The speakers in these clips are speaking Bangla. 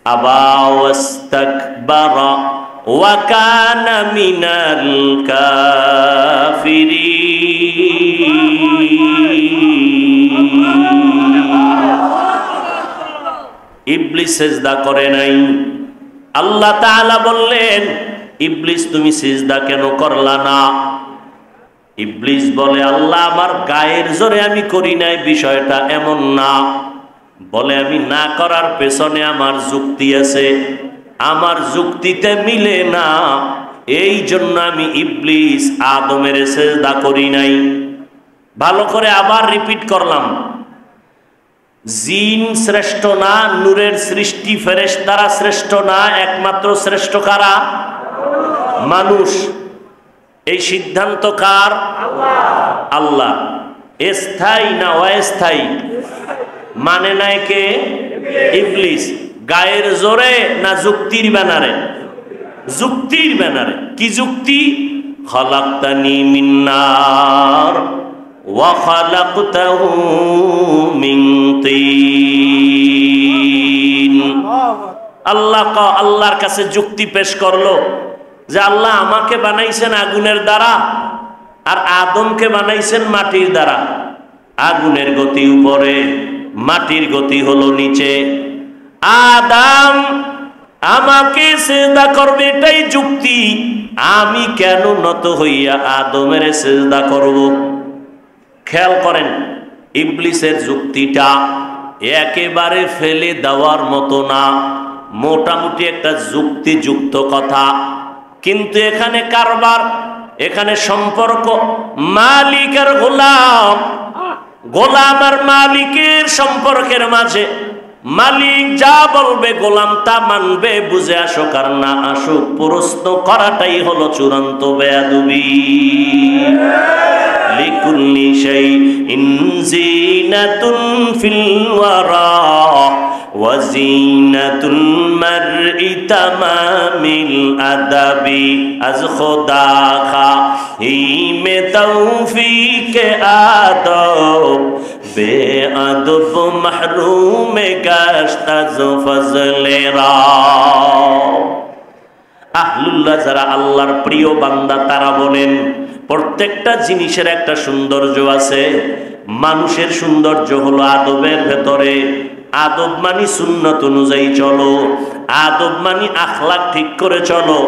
আবা ওয়াস্তাকবারা ওয়া কানা মিনাল কাফিরিন। ইবলিস সিজদা করে নাই। আল্লাহ তাআলা বললেন, ইবলিস তুমি সিজদা কেন করলা না? ইবলিস বলে, আল্লাহ আমার গায়ের জোরে আমি করি নাই, বিষয়টা এমন না। বলে আমি না করার পেছনে আমার যুক্তি আছে, আমার যুক্তিতে মিলে না, এই জন্য আমি ইবলিস আদমের সিজদা করি নাই। ভালো করে আবার রিপিট করলাম, জিন শ্রেষ্ঠ না, নূরের সৃষ্টি ফেরেশতারা শ্রেষ্ঠ না, একমাত্র শ্রেষ্ঠ কারা? মানুষ। এই সিদ্ধান্ত কার? আল্লাহ। স্থায়ী না অস্থায়ী? মানে নাই কে? ইবলিস। গায়ের জোরে না যুক্তির ব্যানারে? যুক্তির ব্যানারে। কি যুক্তি? খালাকতানি মিন নার ওয়া খালাকতাহু মিন তিন। আল্লাহর কাছে যুক্তি পেশ করলো যে আল্লাহ আমাকে বানাইছেন আগুনের দ্বারা আর আদমকে বানাইছেন মাটির দ্বারা। আগুনের গতি উপরে, মাটির গতি হলো নিচে। আদম আমাকে সিজদা করবে, এটাই যুক্তি। আমি কেন নত হইয়া আদমের সিজদা করব? খেয়াল করেন, ইবলিসের যুক্তিটা একেবারে ফেলে দেওয়ার মতো না, মোটামুটি একটা যুক্তিযুক্ত কথা। কিন্তু এখানে কারবার, এখানে সম্পর্ক মালিক আর গোলাম, গোলাম আর মালিকের সম্পর্কের মাঝে মালিক যা বলবে গোলাম তা মানবে, বুঝে আসুক আর না আসুক, প্রশ্ন করাটাই হলো চূড়ান্ত বেয়াদবি। লিকুল্লি শাইইন জিনাতুন ফিল ওয়ারা ওয়া জিনাতুল মারই তামামিল আদাবি আজ খোদা খা হি মে তৌফিক আদব বেআদব মাহরুম গাশত আজ ফজলে রা। আহলুল্লাহ যারা আল্লাহর প্রিয় বান্দা তারা বলেন প্রত্যেকটা জিনিসের একটা সৌন্দর্য আছে। মানুষের সৌন্দর্য হলো আদবের ভেতরে। আদব মানি সুন্নত অনুযায়ী চলো, আদব মানি আখলাক ঠিক করে চলো,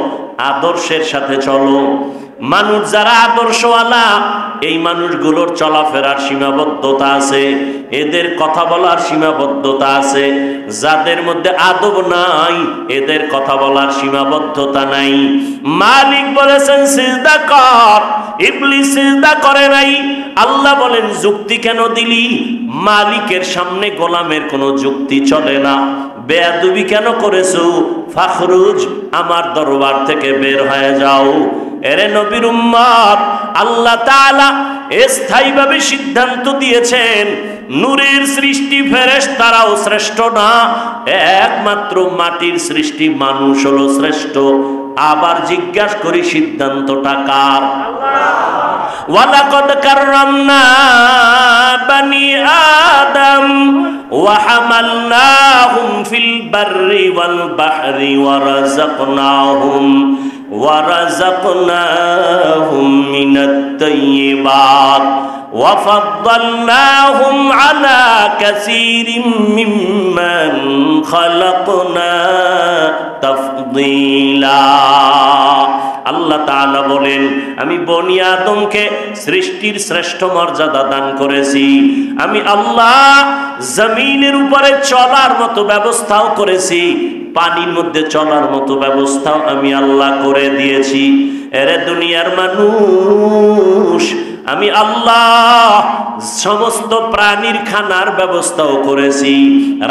আদর্শের সাথে চলো। মানুষ যারা আদর্শওয়ালা, এই মানুষগুলোর চলাফেরার সীমাবদ্ধতা আছে, এদের কথা বলার সীমাবদ্ধতা আছে। যাদের মধ্যে আদব নাই, এদের কথা বলার সীমাবদ্ধতা নাই। মালিক বলেছেন সিজদা কর, ইবলিস সিজদা করে নাই। আল্লাহ বলেন যুক্তি কেন দিলি? মালিকের সামনে গোলামের কোনো যুক্তি চলে না। বেয়াদবি কেন করেছো? ফাখরুজ, আমার দরবার থেকে বের হয়ে যাও। এরে নবীর উম্মত, আল্লাহ তাআলা স্থায়ীভাবে সিদ্ধান্ত দিয়েছেন নূরের সৃষ্টি ফেরেশতারাও শ্রেষ্ঠ না, একমাত্র মাটির সৃষ্টি মানুষ হলো শ্রেষ্ঠ। আবার জিজ্ঞাসা করি সিদ্ধান্তটা কার? ওয়ালাকাদ কাররামনা বানি আদম ওয়া হামালনাহুম ফিল বাররি ওয়াল বাহরি ওয়া রাযাকনাহুম মিনাত তাইয়্যিবাত ওয়া ফাদ্দালনাহুম আলা কাসীরিম মিম্মান খালাকনা তাফদীলা। আল্লাহ তাআলা বলেন আমি বনি আদমকে সৃষ্টির শ্রেষ্ঠ মর্যাদা দান করেছি। আমি আল্লাহ জমিনের উপরে চলার মতো ব্যবস্থাও করেছি, পানির মধ্যে চলার মতো ব্যবস্থাও আমি আল্লাহ করে দিয়েছি। এরে দুনিয়ার মানুষ, আমি আল্লাহ সমস্ত প্রাণীর খানার ব্যবস্থাও করেছি।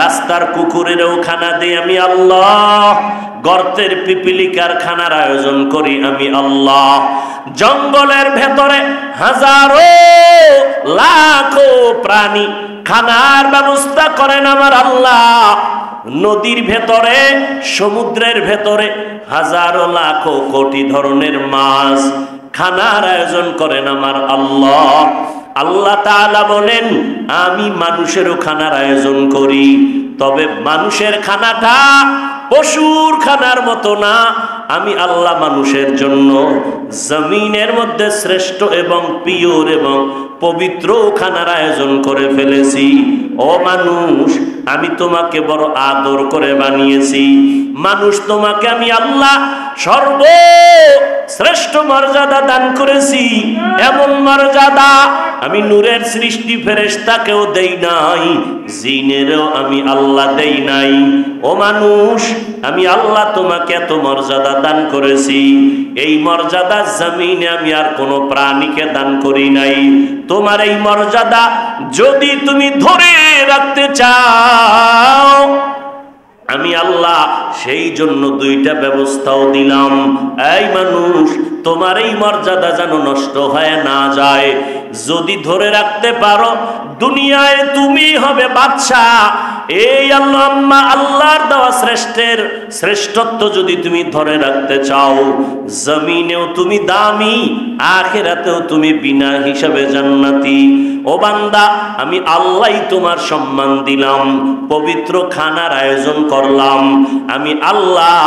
রাস্তার কুকুরেরও খানা দিই আমি আল্লাহ, গর্তের পিপিলিকার খানার আয়োজন করি আমি আল্লাহ। জঙ্গলের ভেতরে হাজারো লাখো প্রাণী খানার ব্যবস্থা করেন আমার আল্লাহ। নদীর ভেতরে, সমুদ্রের ভেতরে হাজারো লাখো কোটি ধরনের মাছ খানার আয়োজন করেন আমার আল্লাহ। আল্লাহ তাআলা বলেন আমি মানুষেরও খানার আয়োজন করি, তবে মানুষের খানাটা পশুর খানার মতো না, আমি আল্লাহ মানুষের জন্য জমিনের মধ্যে শ্রেষ্ঠ এবং পিওর এবং পবিত্র খানার আয়োজন করে ফেলেছি। ও মানুষ, আমি তোমাকে বড় আদর করে বানিয়েছি। মানুষ, তোমাকে আমি আল্লাহ সর্বশ্রেষ্ঠ মর্যাদা দান করেছি। এমন মর্যাদা আমি নূরের সৃষ্টি ফেরেশতাকেও দেই নাই, জিনেরও আমি আল্লাহ দেই নাই। ও মানুষ, আমি আল্লাহ তোমাকে এত মর্যাদা দান করেছি, এই মর্যাদা জমিনে আমি আর কোনো প্রাণীকে দান করি নাই। তোমার এই মর্যাদা যদি তুমি ধরে রাখতে চাও, আমি আল্লাহ সেই জন্য দুইটা ব্যবস্থাও দিলাম। এই মানুষ, তোমার এই মর্যাদা যেন নষ্ট হয়ে না যায়। যদি ধরে রাখতে পারো, দুনিয়ায় তুমি হবে বাদশা। এই আল্লাহর দেওয়া শ্রেষ্ঠত্ব যদি তুমি ধরে রাখতে চাও, জমিনেও তুমি দামি, আখিরাতেও তুমি বিনা হিসাবে জান্নাতি। ও বান্দা, আমি আল্লাহই তোমার সম্মান দিলাম, পবিত্র খানার আয়োজন করলাম। আমি আল্লাহ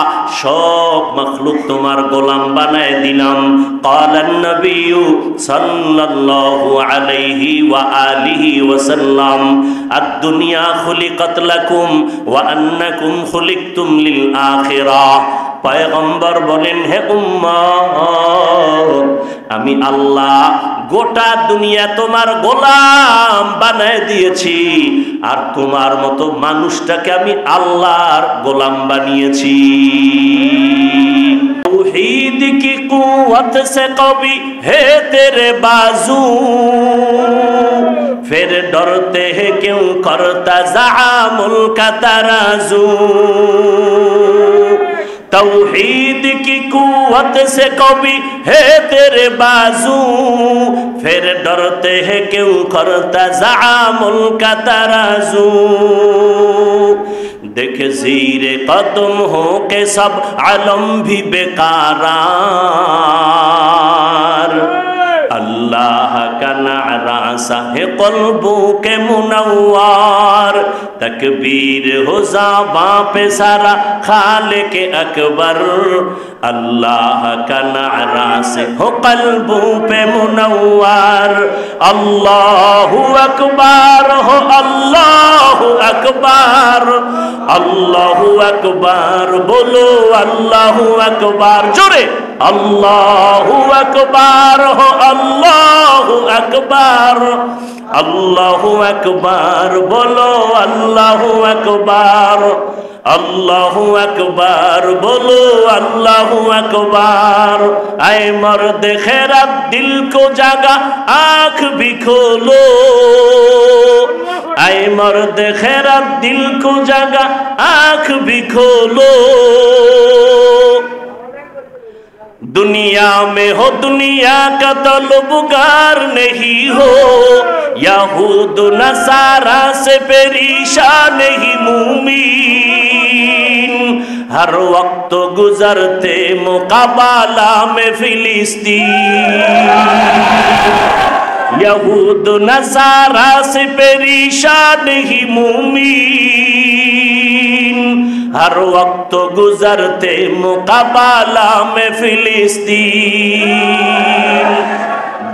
সব মাখলুক তোমার গোলাম বানায় দিলাম। ক্বালান নবিয়্যু সাল্লাল্লাহু আলাইহি ওয়া আলিহি ওয়াসাল্লাম, আদ-দুনিয়া খুলিকাত লাকুম ওয়া আন্নাকুম খুলিকতুম লিল আখিরাহ। পয়গম্বর বলেন, হে উম্মত, আমি আল্লাহ গোটা দুনিয়া তোমার গোলাম বানায় দিয়েছি, আর তোমার মতো মানুষটাকে আমি আল্লাহর গোলাম বানিয়েছি। तौहीद की कुव्वत से कभी है तेरे बाजू, फिर डरते हैं क्यों करता ज़आमुल का तराजू। तौहीद की कुव्वत से कभी है तेरे बाजू, फिर डरते हैं क्यों करता ज़आमुल का तराजू। देख ज़ीरे कदम हो के सब आलम भी बेकारार, अल्लाह का नारा सा है क़ल्बों के मुनव्वर। तकबीर हो ज़बां पे सारा खालिक अकबर, अल्लाह का नारा से हो क़ल्बों पे मुनव्वर। अल्लाहु अकबर हो, अल्लाहु अकबर, अल्लाहु अकबर बोलो, अल्लाहु अकबर जोरे, अल्लाहु अकबर हो, अल्लाहु अकबर, अल्लाहु अकबर बोलो, अल्लाहु अकबर, अल्लाहु अकबर बोलो, अल्लाहु अकबर। आए मर्द खैरात दिल को जागा आँख भी खोलो, आए मर्द खैरात दिल को जागा आँख भी खोलो। दुनिया में हो दुनिया का तलबगार नहीं हो, यहूद नसारा से परेशान नहीं मुमीन। हर वक्त गुजरते मुकाबला में फिलिस्तीन, यहूद नसारा से परेशान नहीं मुमीन। हर वक्त गुजरते मुकाबला में फिलिस्तीन।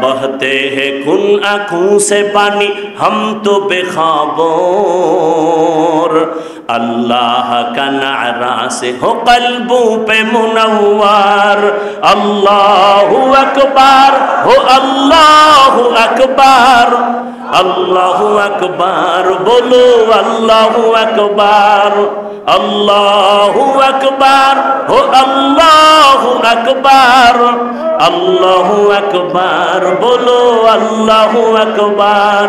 बहते हैं खून आँखों से पानी हम तो बेखबर, अल्लाह का नारा से हो क़ल्बों पे मुनव्वर। अल्लाहु अकबर हो, अल्लाहु अकबर, अल्लाहु अकबर बोलो, अल्लाहु अकबर, अल्लाहु अकबर हो, अल्लाहु अकबर, अल्लाहु अकबर बोलो, अल्लाहु अकबर।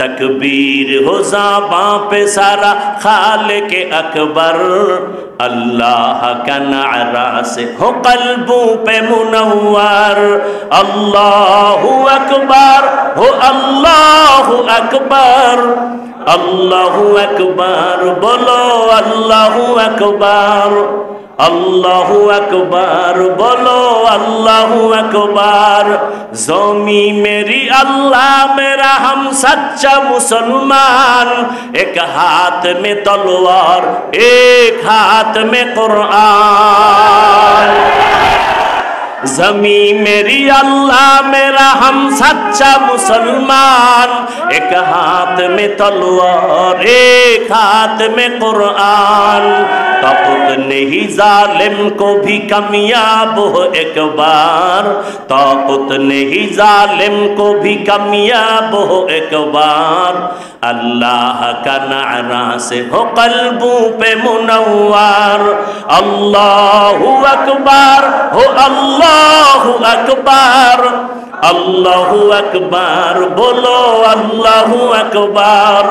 तकबीर हो ज़बां पे सारा खालिक अकबर, अल्लाह का नारा से हो क़ल्बों पे मुनव्वर। अल्लाहु अकबर हो, अल्लाहु अकबर, अल्लाहु अकबर बोलो, अल्लाहु अकबर, अल्लाहु अकबर बोलो अल्लाहु अकबर। ज़मी मेरी अल्लाह मेरा हम सच्चा मुसलमान, एक हाथ में तलवार एक हाथ में कुरान। ज़मी मेरी अल्लाह मेरा हम सच्चा मुसलमान, एक हाथ में तलवार एक हाथ में कुरान। ताक़त नहीं जालिम को भी कामयाब हो एक बार, ताक़त नहीं जालिम को भी कामयाब हो एक बार। अल्लाह का नारा से हो क़ल्बों पे मुनव्वर। अल्लाहु अकबर हो अल्लाहु अकबर, अल्लाहु अकबर बोलो अल्लाहु अकबर।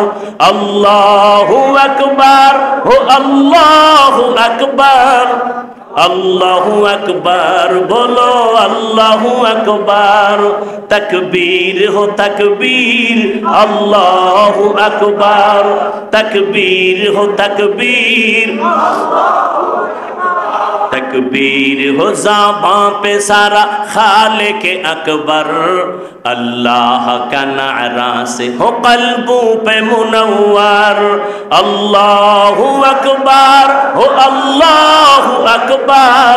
अल्लाहु अकबर हो अल्लाहु अकबर, अल्लाहु अकबर बोलो अल्लाहु अकबर। तकबीर हो तकबीर अल्लाहु अकबर, तकबीर हो तकबीर, तकबीर हो ज़बां पे सारा खालिक अकबर। अल्लाह का नारा से हो क़ल्बों पे मुनव्वर। अल्लाहु अकबर हो अल्लाहु अकबर,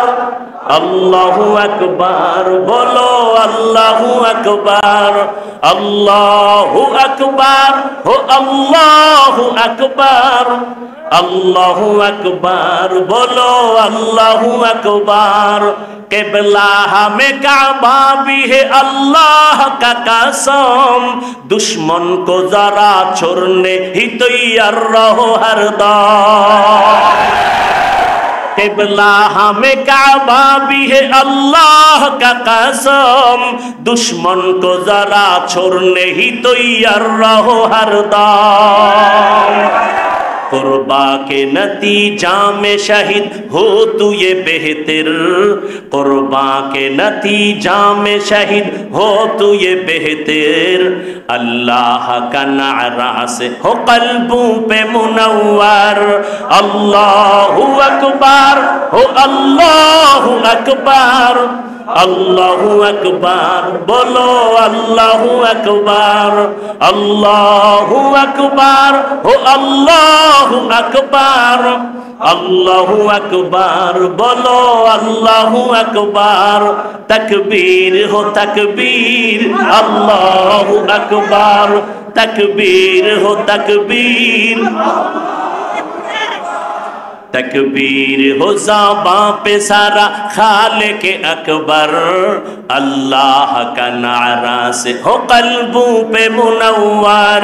अल्लाहु अकबर बोलो अल्लाहु अकबर। अल्लाहु अकबर हो अल्लाहु अकबर, अल्लाहु अकबर बोलो अल्लाहु अकबर। क़िबला हमें काबा भी है अल्लाह का कसम, दुश्मन को जरा छोड़ने ही तैयार रहो हरदम। क़िबला हमें काबा भी है अल्लाह का कसम, दुश्मन को जरा छोड़ने ही तैयार रहो हरदम। कुर्बा के नतीजा में शहीद हो तू ये बेहतर, कुर्बा के नतीजा में शहीद हो तू ये बेहतर। अल्लाह का नारा से हो क़ल्बों पे मुनव्वर। अल्लाहु अकबर हो अल्लाहु अकबर, अल्लाहु अकबर बोलो अल्लाहु अकबर। अल्लाहु अकबर हो अल्लाहु अकबर, अल्लाहु अकबर बोलो अल्लाहु अकबर। तकबीर हो तकबीर अल्लाहु अकबर, तकबीर हो तकबीर, तकबीर हो ज़बां पे सारा खालिक अकबर। अल्लाह का नारा से हो क़ल्बों पे मुनव्वर।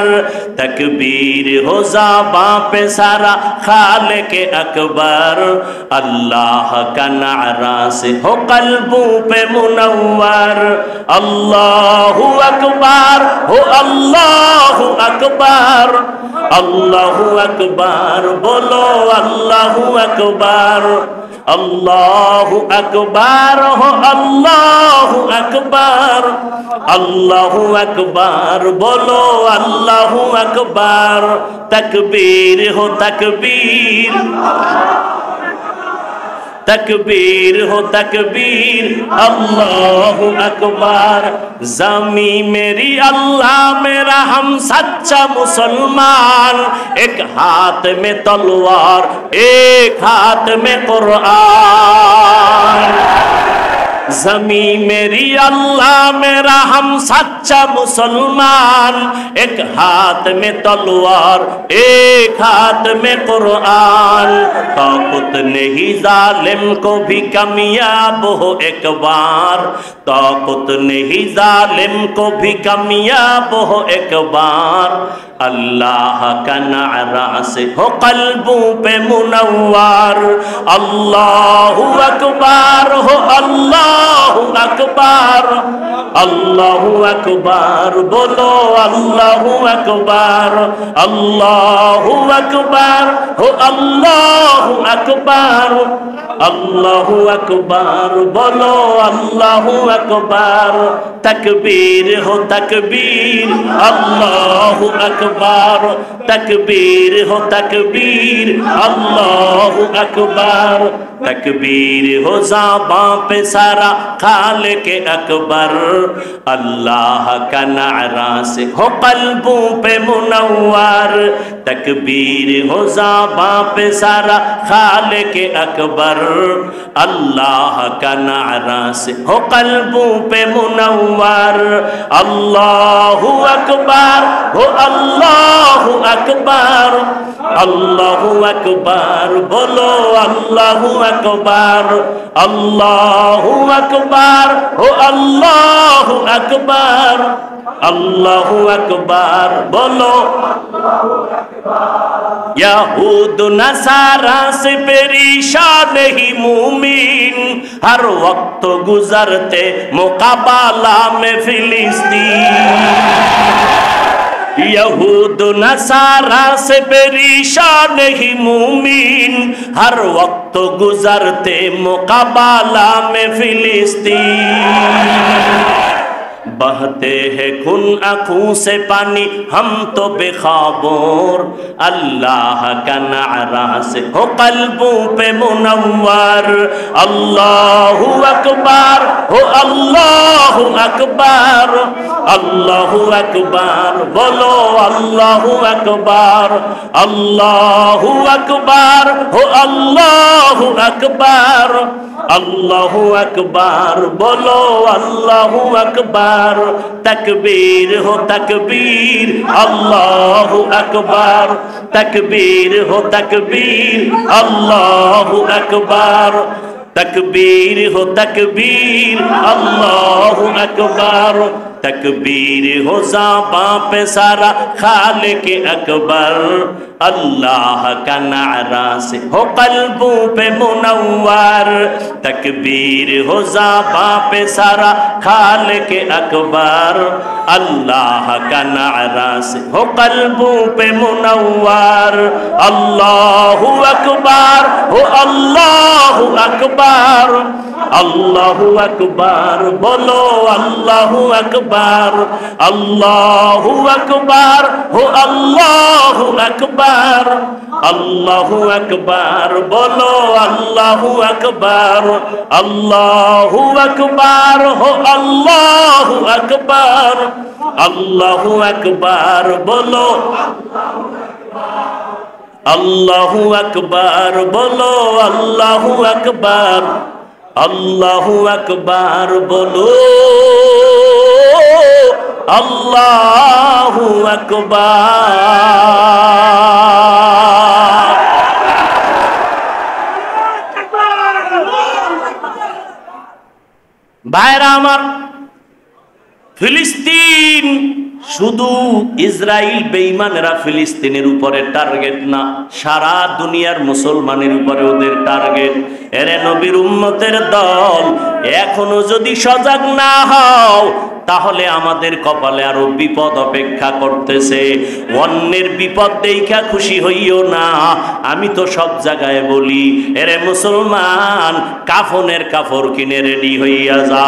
तकबीर हो ज़बां पे सारा खालिक अकबर। अल्लाह का नारा से हो क़ल्बों पे मुनव्वर। अल्लाहु अकबर हो अल्लाहु अकबर, अल्लाहु अकबर बोलो अल्लाहु अकबर। अल्लाहु अकबर हो अल्लाहु अकबर, अल्लाहु अकबर बोलो अल्लाहु अकबर। तकबीर हो तकबीर, तकबीर हो तकबीर अल्लाहु अकबर। ज़मी मेरी अल्लाह मेरा हम सच्चा मुसलमान, एक हाथ में तलवार एक हाथ में कुरान। ज़मी मेरी अल्लाह मेरा हम सच्चा मुसलमान, एक हाथ में तलवार एक हाथ में कुरान। ताक़त नहीं जालिम को भी कामयाब हो एक बार, ताक़त नहीं जालिम को भी कामयाब हो एक बार। अल्लाह का नारा से हो क़ल्बों पे मुनव्वर। अल्लाहु अकबर हो अल्लाहु अकबर, अल्लाहु अकबर बोलो अल्लाहु अकबर। अल्लाहु अकबर हो अल्लाहु अकबर, আল্লাহু আকবার, বলো আল্লাহু আকবার, তাকবীর হো তাকবীর, আল্লাহু আকবার, তাকবীর হো তাকবীর, আল্লাহু আকবার, तकबीर हो ज़बां पे सारा खालिक अकबर, अल्लाह का नारा से हो क़ल्बों पे मुनव्वर, तकबीर हो ज़बां पे सारा खालिक अकबर, अल्लाह का नारा से हो क़ल्बों पे मुनव्वर, अल्लाहु अकबर हो अल्लाहु अकबर, अल्लाहु अकबर, बोलो अल्लाहु अकबर, अल्लाहु अकबर हो अल्लाहु अकबर, अल्लाहु अकबर, बोलो यहूद नसारा से परेशान ही मुमीन, हर वक्त गुजरते मुकाबला में फिलिस्तीन, यहूद नसारा से परेशान ही मुमीन, हर वक्त गुजरते मुकाबला में फिलिस्तीन, बहते हैं खून आँखों से पानी हम तो बेखबर, अल्लाह का नारा से हो क़ल्बों पे मुनव्वर, अल्लाहु अकबर हो अल्लाहु अकबर, अल्लाहु अकबर, बोलो अल्लाहु अकबर, अल्लाहु अकबर हो अल्लाहु अकबर, अल्लाहु अकबर, बोलो अल्लाहु अकबर, तकबीर हो तकबीर, अल्लाहु अकबर, तकबीर हो तकबीर, अल्लाहु अकबर, तकबीर हो तकबीर, अल्लाहु अकबर, तकबीर हो ज़बां पे सारा खालिक अकबर, अल्लाह का नारा से हो क़ल्बों पे मुनव्वर, तकबीर हो ज़बां पे सारा खालिक अकबर, अल्लाह का नारा से हो क़ल्बों पे मुनव्वर, अल्लाहु अकबर हो अल्लाहु अकबर, अल्लाहु अकबर, बोलो अल्लाहु अकबर, अल्लाहु अकबर हो अल्लाहु अकबर, अल्लाहु अकबर, बोलो अल्लाहु अकबर, अल्लाहु अकबर हो अल्लाहु अकबर, अल्लाहु अकबर, बोलो अल्लाहु अकबर, बोलो अल्लाहु अकबर, अल्लाहु अकबर, बोलो अल्लाहु अकबर। ভাইরা আমার, ফিলিস্তিন শুধু ইসরায়েল বেঈমানেরা ফিলিস্তিনের উপরে টার্গেট না, সারা দুনিয়ার মুসলমানের উপরে ওদের টার্গেট। এরে নবীর উম্মতের দল, এখনো যদি সজাগ না হও তাহলে আমাদের কপালে আরো বিপদ অপেক্ষা করতেছে। অন্যের বিপদ দেখা খুশি হইও না। আমি তো সব জায়গায় বলি, এরে মুসলমান, কাফনের কাপড় কিনে রেডি হইয়া যা।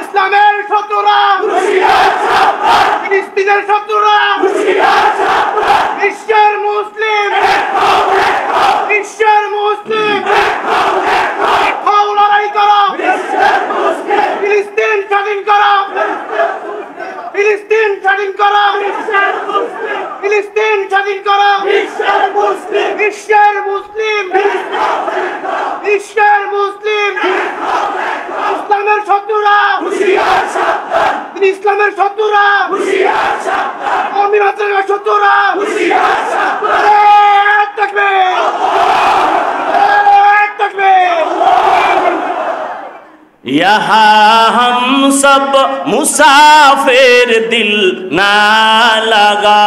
ইসলামের শত্রুরা, ফিলিস্তিনের শত্রুরা, বিশ্বের মুসলিম, বিশ্বের মুসলিম, লড়াই করো, ফিলিস্তিন স্বাধীন করো, ফিলিস্তিন স্বাধীন করো, ফিলিস্তিন স্বাধীন করো, বিশ্বের মুসলিম, বিশ্বের মুসলিম, ইসলামের শত্রুরা, ইসলামের শত্রুরা, আমিরাতের শত্রুরা, থাকবে থাকবে। यहाँ हम सब मुसाफिर दिल ना लगा,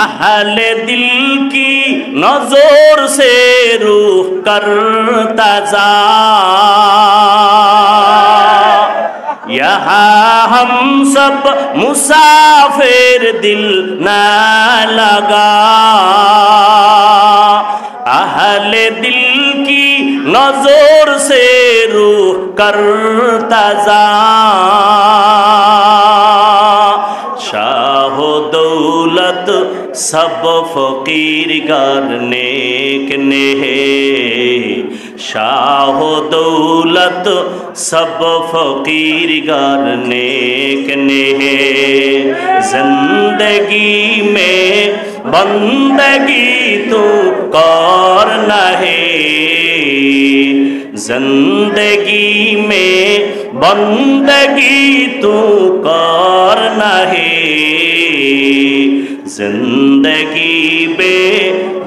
अहले दिल की नजर से रूह करता जा। यहाँ हम सब मुसाफिर दिल न लगा, अहले दिल की नजर से रूह करता जा, शाह दौलत सब फकीर गर नेक ने है, शाह दौलत सब फकीर गर नेक ने है, जिंदगी में बंदगी तू करना है, जिंदगी में बंदगी तू करना है, जिंदगी बे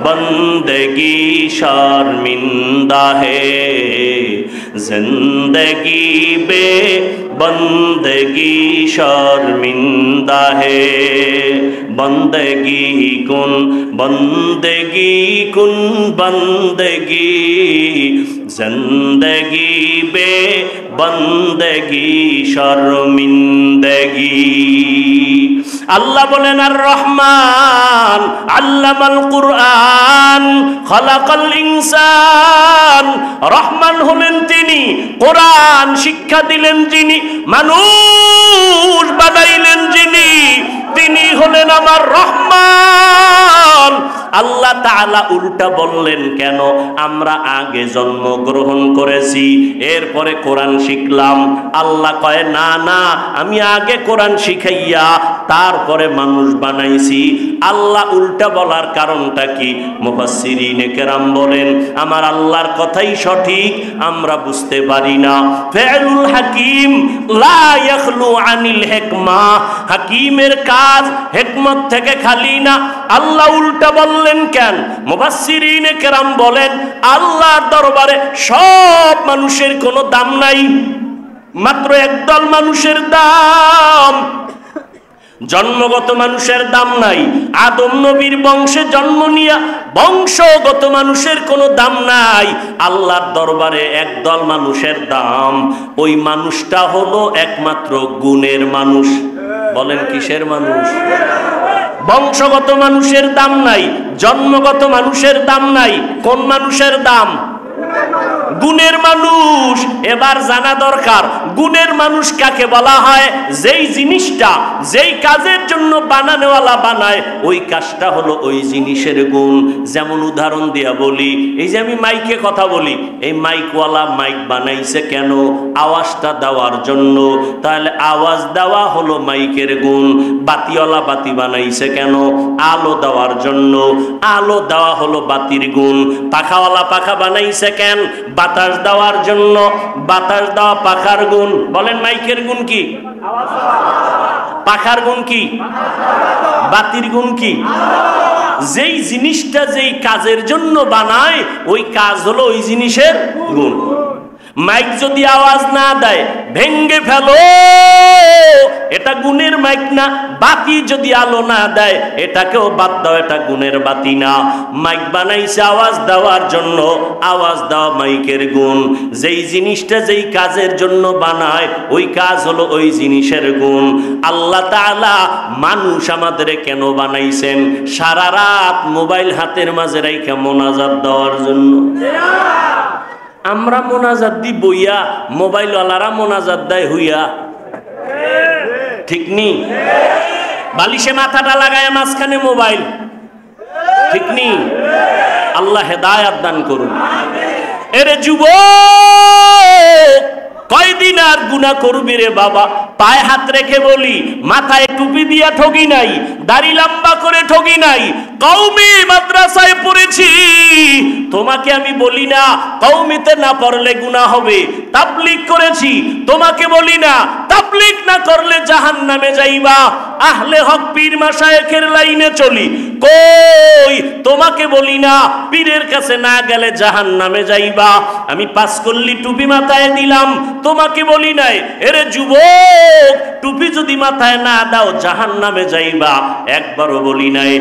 बंदगी शर्मिंदा है, जिंदगी बे बंदगी शर्मिंदा है, बंदगी कुन बंदगी कुन बंदगी, जिंदगी बे बंदगी शर्मिंदगी। আল্লাহ বলেন আর রহমান আল্লামাল কুরআন খলাকাল ইনসান, রহমান হলেন তিনি, কোরআন শিক্ষা দিলেন যিনি, মানুষ বানাইলেন যিনি, তিনি হলেন আমার রহমান। আল্লাহ তাআলা উল্টা বললেন কেন? আমরা আগে জন্মগ্রহণ করেছি, এরপরে কোরআন শিখলাম। আল্লাহ কয় না না, আমি আগে কোরআন শিখাইয়া তারপরে মানুষ বানাইছি। আল্লাহ উল্টা বলার কারণটা কি? মুফাসসিরিনে কেরাম বলেন আমার আল্লাহর কথাই সঠিক, আমরা বুঝতে পারি না। ফি'লুল হাকিম লা ইয়াখলু আনিল হিকমা, হাকিমের কাজ হিকমত থেকে খালি না। আল্লাহ উল্টা বললেন কেন? মুফাসসিরিনে কেরাম বলেন আল্লাহর দরবারে সব মানুষের কোনো দাম নাই, মাত্র একদল মানুষের দাম। জন্মগত মানুষের দাম নাই, আদম নবীর বংশে জন্ম নিয়া বংশগত মানুষের কোনো দাম নাই। আল্লাহর দরবারে একদল মানুষের দাম, ওই মানুষটা হলো একমাত্র গুণের মানুষ। বলেন কিসের মানুষ? বংশগত মানুষের দাম নাই, জন্মগত মানুষের দাম নাই। কোন মানুষের দাম? গুণের মানুষ। এবার জানা দরকার গুণের মানুষ কাকে বলা হয়? যেই জিনিসটা যেই কাজের জন্য বানানোওয়ালা বানায় ওই কাজটা হলো ওই জিনিসের গুণ। যেমন উদাহরণ দিয়া বলি, এই যে আমি মাইকে কথা বলি, এই মাইকওয়ালা মাইক বানাইছে কেন? আওয়াজটা দেওয়ার জন্য। তাহলে আওয়াজ দেওয়া হলো মাইকের গুণ। বাতিওয়ালা বাতি বানাইছে কেন? আলো দেওয়ার জন্য। আলো দেওয়া হলো বাতির গুণ। পাখাওয়ালা পাখা বানাইছে কেন? বাতাস দেওয়ার জন্য। বাতাস দেওয়া পাখার গুণ। বলেন মাইকের গুণ কি? পাখার গুণ কি? বাতির গুণ কি? যেই জিনিসটা যেই কাজের জন্য বানায় ওই কাজ হলো ওই জিনিসের গুণ। মাইক যদি আওয়াজ না দেয় ভেঙ্গে ফেলো, এটা গুণের মাইক না। বাতি যদি আলো না দেয় এটাকেও বাদ দাও, এটা গুণের বাতি না। মাইক বানাইছে আওয়াজ দেওয়ার জন্য, আওয়াজ দেওয়া মাইকের গুণ। যেই জিনিসটা যেই কাজের জন্য বানায় ওই কাজ হলো ওই জিনিসের গুণ। আল্লাহ তাআলা মানুষ আমাদের কেন বানাইছেন? সারা রাত মোবাইল হাতের মাঝে রাইখা মোনাজাত দেওয়ার জন্য। আমরা মোনাজাত দি বইয়া, মোবাইলওয়ালারা মোনাজাত দেয় হইয়া। ঠিক নি? বালিশে মাথাটা লাগায় মাঝখানে মোবাইল। ঠিক নি? আল্লাহ হেদায়াত দান করুন। এরে যুবক, কয়দিন আর গুনাহ করবি রে বাবা? পায়ে হাত রেখে বলি, মাথায় টুপি দিয়া ঠগি নাই, দাড়ি লম্বা করে ঠগি নাই, কওমি মাদ্রাসায় পড়েছি। তোমাকে আমি বলি না কওমিতে না পড়লে গুনাহ হবে। তাবলীগ করেছি, তোমাকে বলি না তাবলীগ না করলে জাহান্নামে যাইবা। আহলে হক পীর মাশায়েখের লাইনে চলি, কই তোমাকে বলি না পীরের কাছে না গেলে জাহান্নামে যাইবা। আমি পাঁচ কল্লি টুপি মাথায় দিলাম, তোমাকে বলি নাই। এরে যুবক, টুপি যদি মাথায় না দাও জাহান্নামে যাইবা, একবারও বলি নাই।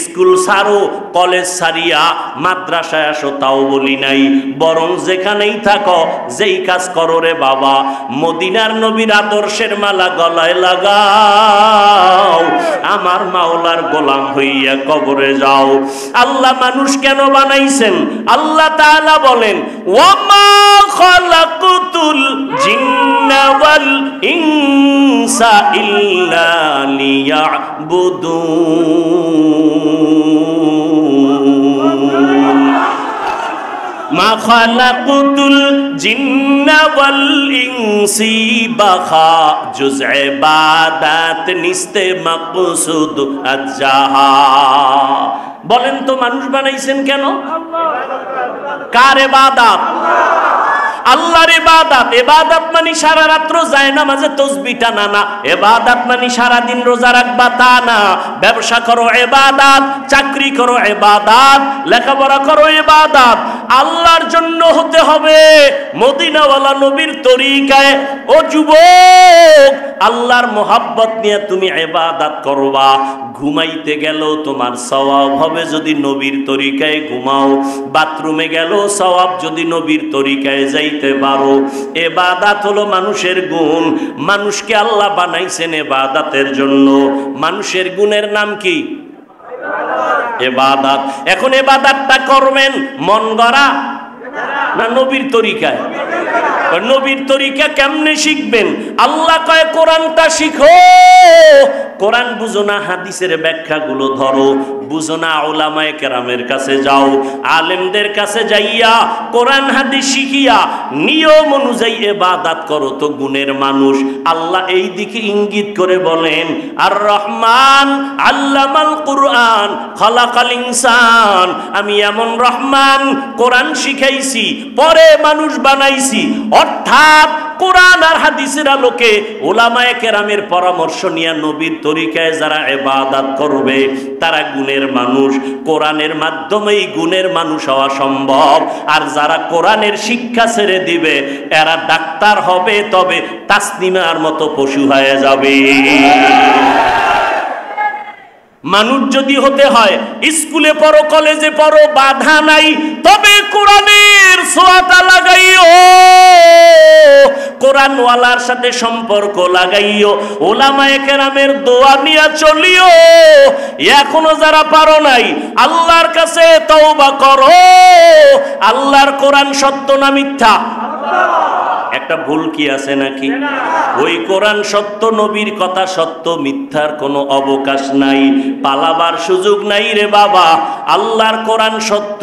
স্কুল ছাড়ো, কলেজ ছাড়িয়া মাদ্রাসায় আসো, তাও বলি নাই। বরং যেখানেই থাকো, যেই কাজ করো রে বাবা, মদিনার নবীর আদর্শের মালা গলায় লাগাও, আমার মাওলার গোলাম হইয়া কবরে যাও। আল্লাহ মানুষ কেন বানাইছেন? আল্লাহ তাআলা বলেন, ওয়ামা খালাকুতুল জিন্না ওয়াল ইনসা ইল্লা লিয়াবুদুন। মা খালাকুতুল জিন্না ওয়াল ইনসি বাখা জুজ ইবাদাত নিস্তে মাকসুদ আজ্জাহা। বলেন তো মানুষ বানাইছেন কেন? কার ইবাদত? আল্লাহর ইবাদত। ইবাদত মানে সারা রাত্র যায় নামাজে তাসবিহ টানা না। ইবাদত মানে সারা দিন রোজা রাখবা তা না। ব্যবসা করো ইবাদত, চাকরি করো ইবাদত, লেখাপড়া করো ইবাদত। আল্লাহর জন্য হতে হবে, মদিনাওয়ালা নবীর তরিকায়। ও যুবক, আল্লাহর মোহাব্বত নিয়ে তুমি ইবাদত করবা। ঘুমাইতে গেলেও তোমার সওয়াব হবে যদি নবীর তরিকায় ঘুমাও। বাথরুমে গেলেও সওয়াব যদি নবীর তরিকায় যাইতে পারো। ইবাদত হলো মানুষের গুণ। মানুষকে আল্লাহ বানাইছেন ইবাদতের জন্য। মানুষের গুণের নাম কি? ইবাদত। এখন ইবাদতটা করবেন মন গড়া না নবীর তরিকায়? নবীর তরিকা কেমনে শিখবেন? আল্লাহ কয় কোরআনটা শিখো। কোরআন বুঝো না, হাদিসের ব্যাখ্যাগুলো ধরো। বুঝো না, উলামায়ে কেরামের কাছে যাও, আলেমদের কাছে যাইয়া কোরআন হাদিস শিখিয়া নিয়ম অনুযায়ী ইবাদত করো তো গুণের মানুষ। আল্লাহ এই দিকে ইঙ্গিত করে বলেন, আর রহমান আল্লামাল কুরআন খালাকাল ইনসান। আমি এমন রহমান, কোরআন শিখাইছি, পরে মানুষ বানাইছি। অর্থাৎ কোরআন আর হাদিসের আলোকে উলামায়ে কেরামের পরামর্শ নিয়ে নবীর তরিকায় যারা ইবাদত করবে তারা গুণের মানুষ। কোরআনের মাধ্যমেই গুণের মানুষ হওয়া সম্ভব। আর যারা কোরআনের শিক্ষা ছেড়ে দিবে এরা ডাক্তার হবে, তবে তাসনিমার মতো পশু হয়ে যাবে। মানুষ যদি হতে হয়, স্কুলে পড়ো, কলেজে পড়ো, বাধা নাই, তবে কোরআনের ছোঁয়াটা লাগাইও, কোরআনওয়ালার সাথে সম্পর্ক লাগাইও, উলামায়ে কেরামের দোয়া নিয়ে চলিও। এখনো যারা পারো নাই, আল্লাহর কাছে তওবা করো। আল্লাহর কোরআন সত্য না মিথ্যা? একটা ভুল কি আছে নাকি? ওই কোরআন সত্য, নবীর কথা সত্য, মিথ্যার কোনো অবকাশ নাই, পালাবার সুযোগ নাই রে বাবা। আল্লাহর কোরআন সত্য।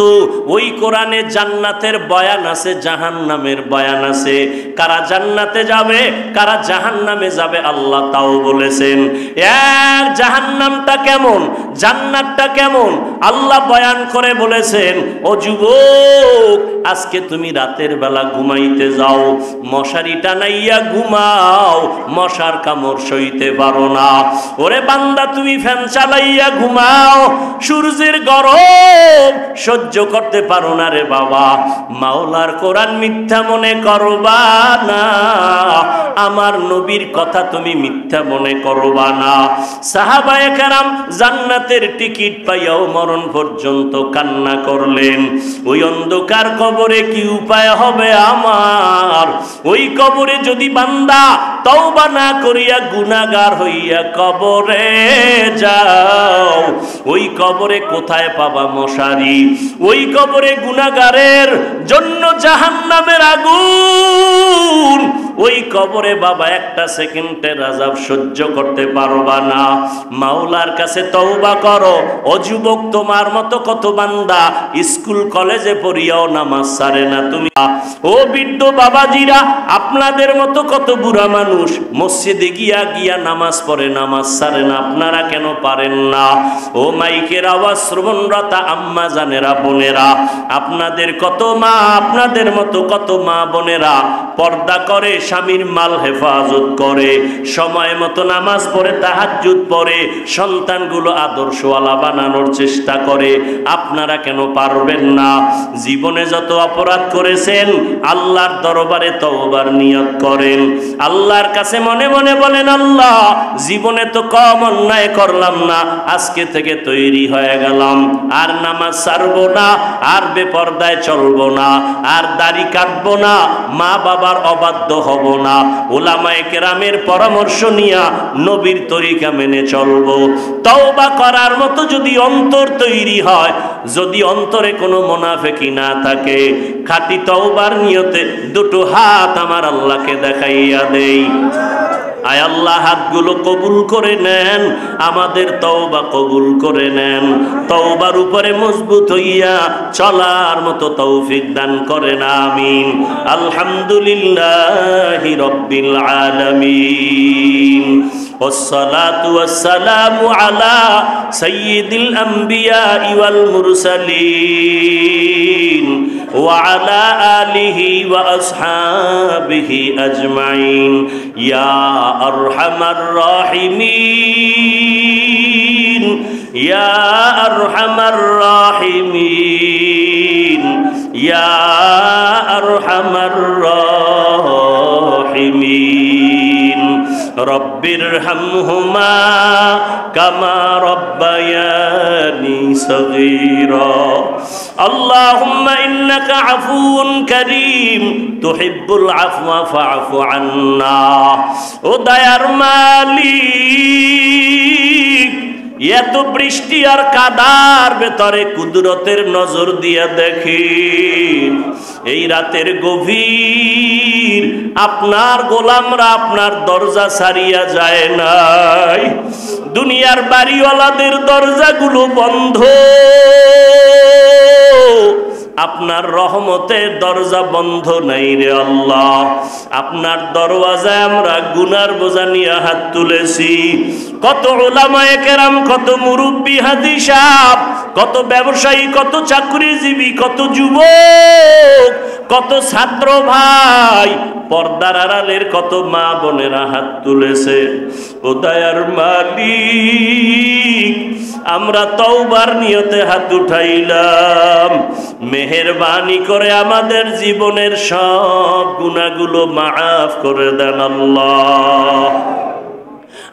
ওই কোরআনে জান্নাতের বয়ান আছে, জাহান্নামের বয়ান আছে। কারা জান্নাতে যাবে, কারা জাহান্নামে যাবে আল্লাহ তাও বলেছেন। এক জাহান্নামটা কেমন, জান্নাতটা কেমন আল্লাহ বয়ান করে বলেছেন। ও যুবক, আজকে তুমি রাতের বেলা ঘুমাইতে যাও, মশারি টানাইয়া ঘুমাও, মশার কামড় সইতে পারো না। ওরে বান্দা, তুমি ফ্যান চালাইয়া ঘুমাও, সূর্যের গরম সহ্য করতে পারো না রে বাবা। মাওলার কোরআন মিথ্যা মনে করবা না, আমার নবীর কথা তুমি মিথ্যা মনে করবা না। সাহাবায়ে কেরাম জান্নাতের টিকিট পাইয়াও মরণ পর্যন্ত কান্না করলেন। ওই অন্ধকার কবরে কি উপায় হবে আমার? ওই কবরে যদি বান্দা তওবা না করিয়া গুনাহগার হইয়া কবরে যাও, ওই কবরে কোথায় পাবা মশারি? ওই কবরে গুনাহগারের জন্য জাহান্নামের আগুন। ওই কবরে বাবা একটা সেকেন্ডের আযাব সহ্য করতে পারবা না। মাওলার কাছে তওবা করো। ও যুবক, তোমার মতো কত বান্দা স্কুল কলেজে পড়িয়াও নামাজ ছাড়ে না তুমি। ও বৃদ্ধ বাবাজিরা, আপনাদের মতো কত বুড়া মানুষ মসজিদে গিয়া গিয়া নামাজ পড়ে, নামাজ ছাড়ে না, আপনারা কেন পারেন না? ও মাইকের আওয়াজ শ্রবণরতা আম্মা জানেরা, বোনেরা, আপনাদের কত মা, আপনাদের মতো কত মা বোনেরা পর্দা করে, স্বামী স্বামীর মাল হেফাজত করে, সময় মতো নামাজ পড়ে, তাহাজ্জুদ পড়ে, সন্তানগুলো আদর্শওয়ালা বানানোর চেষ্টা করে। আপনারা কেন পারবেন না? জীবনে যত অপরাধ করেছেন আল্লাহর দরবারে তওবার নিয়ত করেন, আল্লাহর কাছে মনে মনে বলেন, আল্লাহ জীবনে তো কম অন্যায় করলাম না, আজকে থেকে তৈরি হয়ে গেলাম, আর নামাজ ছাড়বো না, আর বেপরদায় চলবো না, আর দাড়ি কাটবো না, মা বাবার অবাধ্য হব না, উলামায়ে কেরামের পরামর্শ নিয়া নবীর তরিকা মেনে চলবো। তওবা করার মতো যদি অন্তর তৈরি হয়, যদি অন্তরে কোনো মুনাফিকি না থাকে, খাঁটি তওবার নিয়তে দুটো হাত আমার আল্লাহকে দেখাইয়া দেই। আয় আল্লাহ, হাতগুলো কবুল করে নেন, আমাদের তওবা কবুল করে নেন, তওবার উপরে মজবুত হইয়া চলার মতো তৌফিক দান করেন, আমিন। আলহামদুলিল্লাহি রাব্বিল আলামিন, والصلاة والسلام على سيد الأنبياء والمرسلين وعلى آله وأصحابه أجمعين يا أرحم الراحمين يا أرحم الراحمين يا أرحم الراحمين رب ارحمهما كما ربياني صغيرا اللهم إنك عفو كريم تحب العفو فاعف عنا ও দয়ার মালিক, এত বৃষ্টি আর কাদার ভেতরে কুদরতের নজর দিয়া দেখি, এই রাতের গভীর আপনার গোলামরা আপনার দরজা ছাড়িয়া যায় নাই, দুনিয়ার বাড়িওয়ালাদের দরজাগুলো বন্ধ, আপনার রহমতের দরজা বন্ধ নাই রে আল্লাহ। আপনার দরওয়াজায় আমরা গুনার বোঝা নিয়ে হাত তুলেছি। কত উলামায়ে কেরাম, কত মুরব্বী হাদিস সাহেব, কত ব্যবসায়ী, কত চাকরিজীবী, কত যুবক, কত ছাত্র ভাই, পর্দার আড়ালের কত মা বোনেরা হাত তুলেছে। ও দয়ার মালিক, আমরা তওবার নিয়তে হাত উঠাইলাম, মেহেরবানি করে আমাদের জীবনের সব গুনাহগুলো মাফ করে দেন আল্লাহ।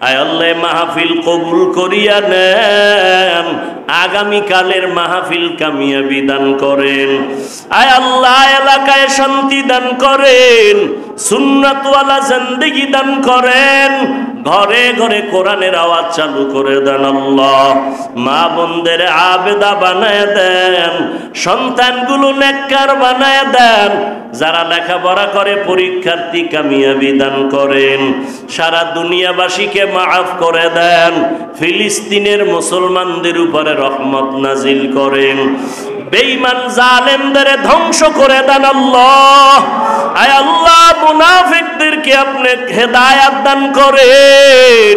আয় আল্লাহ, মাহফিল কবুল করিয়া নেন, আগামীকালের মাহফিল কামিয়াবি দান করেন। আয় আল্লাহ, এলাকায় শান্তি দান করেন, সুন্নাতওয়ালা জিন্দেগি দান করেন, ঘরে ঘরে কোরআনের আওয়াজ চালু করে দেন আল্লাহ। মা বোনদের আবেদা বানায় দেন, সন্তানগুলো নেককার বানায় দেন, যারা লেখাপড়া করে পরীক্ষার্থী কামিয়াবি দান করেন, সারা দুনিয়াবাসীকে মাফ করে দেন, ফিলিস্তিনের মুসলমানদের উপরে রহমত নাজিল করেন, বেঈমান জালেমদের ধ্বংস করে দেন আল্লাহ। আয় আল্লাহ, মুনাফিকদেরকে আপনি হেদায়েত দান করেন,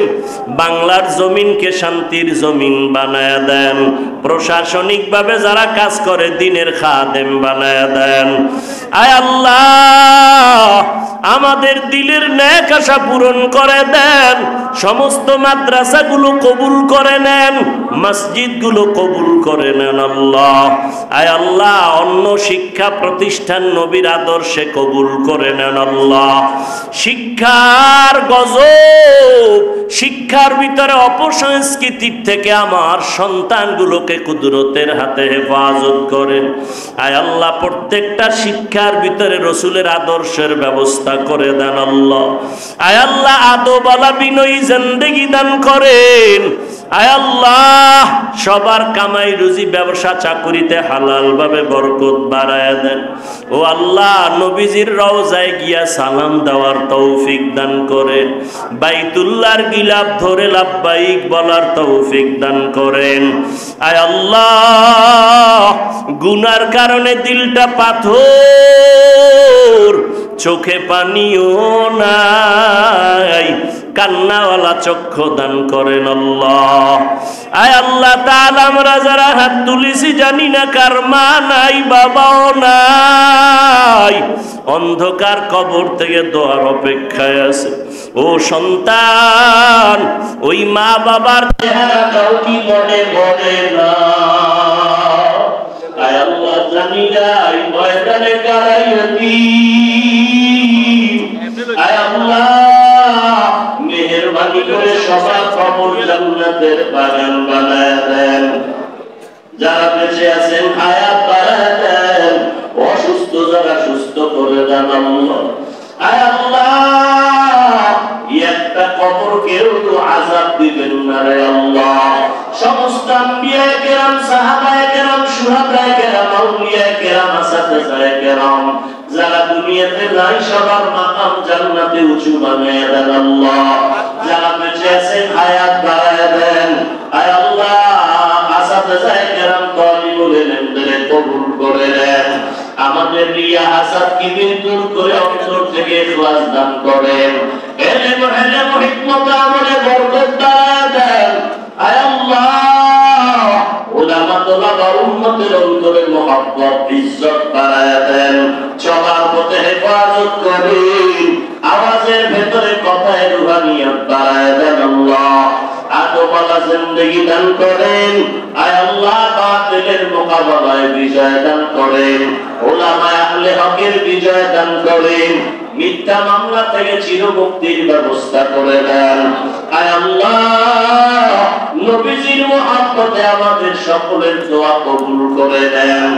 বাংলার জমিনকে শান্তির জমিন বানায় দেন, প্রশাসনিকভাবে যারা কাজ করে দিনের খাদেম বানায় দেন। আয় আল্লাহ, আমাদের দিলের নেক আশা পূরণ করে দেন, সমস্ত মাদ্রাসাগুলো কবুল করে নেন, মসজিদগুলো কবুল করে নেন আল্লাহ। আয় আল্লাহ, অন্য শিক্ষা প্রতিষ্ঠান নবীর আদর্শে কবুল করে নেন আল্লাহ। শিক্ষার গজব, শিক্ষার ভিতরে অপসংস্কৃতির থেকে আমার সন্তানগুলোকে কুদরতের হাতে হেফাজত করেন। আয় আল্লাহ, প্রত্যেকটা শিক্ষার ভিতরে রসুলের আদর্শের ব্যবস্থা করে দেন আল্লাহ। আয় আল্লাহ, আদবওয়ালা বিনয়ী জিন্দেগি দান করেন। আয় আল্লাহ, সবার কামাই রুজি ব্যবসা চাকুরিতে হালাল ভাবে বরকত বাড়ায় দেন। ও আল্লাহ, নবীজির রওজায় গিয়া সালাম দেওয়ার তৌফিক দান করেন, বাইতুল্লাহর গিলাফ ধরে লাব্বাইক বলার তৌফিক দান করেন। আয় আল্লাহ, গুনার কারণে দিলটা পাথর, চোখে পানিও নাই, কান্নাওয়ালা চক্ষু দান করেন আল্লাহ। আয় আল্লাহ তাআলা, আমরা যারা হাত তুলেছি জানি না কার মা নাই বাবাও নাই, অন্ধকার কবর থেকে দোয়ার অপেক্ষায় আছে। ও সন্তান, ওই মা বাবার চেহারাটাও কি মনে পড়ে না? আয় আল্লাহ, জানি না এই ময়দানে কারাইতি। আয় আল্লাহ, মেহেরবানি করে সবার কবর জান্নাতের বাগান বানায় দেন। যারা বেঁচে আছেন হায়াত বাড়ায় দেন, অসুস্থ যারা সুস্থ করে দেন আল্লাহ। আয় আল্লাহ, একটা কবর কেউ তো আযাব দিবেন না রে আল্লাহ। সমস্ত আম্বিয়া কেরাম, সাহাবায়ে কেরাম, শুহাদায়ে কেরাম, আউলিয়ায়ে কেরাম, আসাতিজায়ে কেরাম যারা দুনিয়াতে নাই সবার মাকাম জান্নাতে উঁচু বানায় দেন আল্লাহ। যারা বেঁচে আছেন হায়াত বাড়ায় দেন। আয় আল্লাহ, আসাতিজায়ে কেরাম, তালিবুল ইলমদের কবুল করে দেন। আমাদের রিয়া হাসাদ কিবির দূর করে অন্তর থেকে ইখলাস দান করেন। ইলম হিকমত আমলে বরকত দান দেন। আয় আল্লাহ, উলামা তোলাবা উম্মতের অন্তরে মুহাব্বত ইজ্জত বাড়ায় দেন। সবার পথে হেফাজত করেন। আওয়াজের ভেতরে কথায় রুহানিয়ত বাড়ায় দেন আল্লাহ। আদোওয়ালা জিন্দেগি দান করেন। আয় আল্লাহ, বাতিলের মোকাবেলায় বিজয় দান করেন। উলামা আহলে হকের বিজয় দান করেন। মিথ্যা মামলা থেকে চিরমুক্তির ব্যবস্থা করে দেন। আয় আল্লাহ, নবীজির মুহাব্বতে আমাদের সকলের দোয়া কবুল করে দেন।